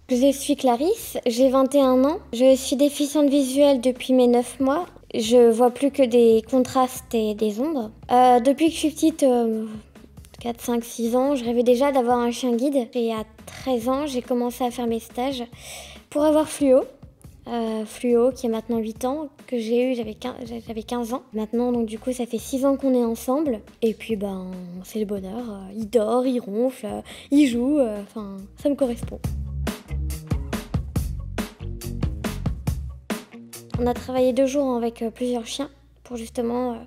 Je suis Clarisse, j'ai 21 ans. Je suis déficiente visuelle depuis mes 9 mois. Je vois plus que des contrastes et des ombres. Depuis que je suis petite, 4, 5, 6 ans, je rêvais déjà d'avoir un chien guide. Et à 13 ans, j'ai commencé à faire mes stages pour avoir Fluo. Fluo qui a maintenant 8 ans, que j'ai eu, j'avais 15 ans. Maintenant, donc du coup, ça fait 6 ans qu'on est ensemble. Et puis, c'est le bonheur. Il dort, il ronfle, il joue. Ça me correspond. On a travaillé 2 jours avec plusieurs chiens pour justement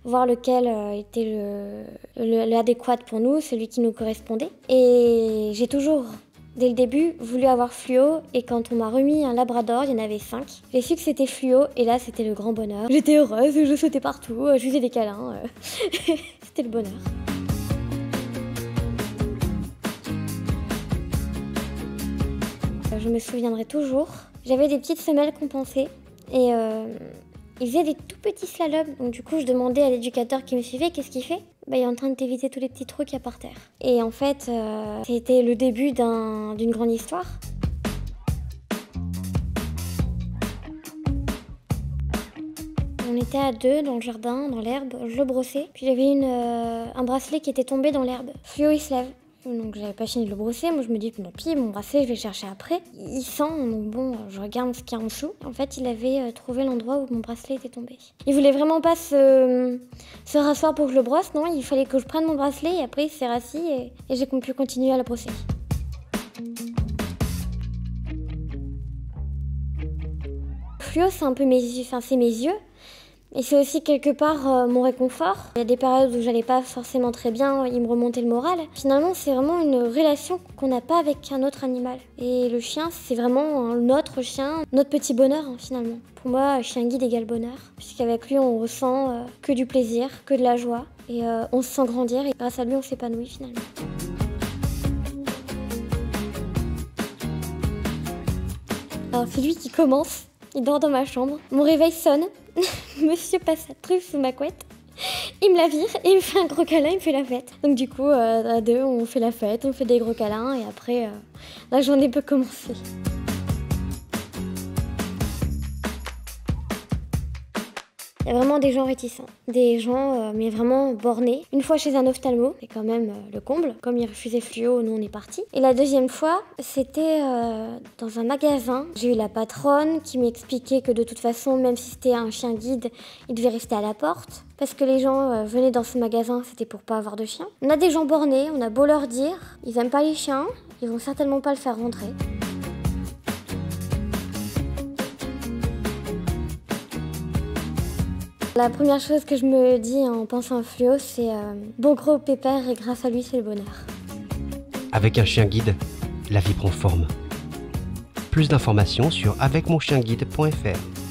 voir lequel était l'adéquat pour nous, celui qui nous correspondait. Et j'ai toujours, dès le début, voulu avoir Fluo, et quand on m'a remis un labrador, il y en avait 5. J'ai su que c'était Fluo, et là c'était le grand bonheur. J'étais heureuse, je sautais partout, je faisais des câlins. C'était le bonheur. Je me souviendrai toujours. J'avais des petites semelles compensées. Et il faisait des tout petits slaloms. Donc du coup, je demandais à l'éducateur qui me suivait, qu'est-ce qu'il fait ? Il est en train de t'éviter tous les petits trous qu'il y a par terre. Et en fait, c'était le début d'une grande histoire. On était à 2 dans le jardin, dans l'herbe, je le brossais. Puis j'avais un bracelet qui était tombé dans l'herbe. Fluo, il se lève. Donc j'avais pas fini de le brosser, moi je me dis tant pis, mon bracelet je vais le chercher après. Il sent, donc bon, je regarde ce qu'il y a en dessous. En fait il avait trouvé l'endroit où mon bracelet était tombé. Il voulait vraiment pas se rasseoir pour que je le brosse, non, il fallait que je prenne mon bracelet et après il s'est rassis et j'ai pu continuer à le brosser. Fluo c'est un peu mes yeux. Et c'est aussi quelque part mon réconfort. Il y a des périodes où j'allais pas forcément très bien, il me remontait le moral. Finalement, c'est vraiment une relation qu'on n'a pas avec un autre animal. Et le chien, c'est vraiment notre chien, notre petit bonheur finalement. Pour moi, chien guide égale bonheur. Puisqu'avec lui, on ressent que du plaisir, que de la joie. Et on se sent grandir et grâce à lui, on s'épanouit finalement. Alors c'est lui qui commence. Il dort dans ma chambre. Mon réveil sonne. Monsieur passe sa truffe sous ma couette. Il me la vire et il me fait un gros câlin, il me fait la fête. Donc du coup, à 2, on fait la fête, on fait des gros câlins et après, la journée peut commencer. Il y a vraiment des gens réticents, des gens mais vraiment bornés. Une fois chez un ophtalmo, c'est quand même le comble. Comme il refusait Fluo, nous on est partis. Et la deuxième fois, c'était dans un magasin. J'ai eu la patronne qui m'expliquait que de toute façon, même si c'était un chien guide, il devait rester à la porte. Parce que les gens venaient dans ce magasin, c'était pour pas avoir de chien. On a des gens bornés, on a beau leur dire, ils aiment pas les chiens, ils vont certainement pas le faire rentrer. La première chose que je me dis en pensant à Fluo, c'est bon gros pépère et grâce à lui, c'est le bonheur. Avec un chien guide, la vie prend forme. Plus d'informations sur avecmonchienguide.fr.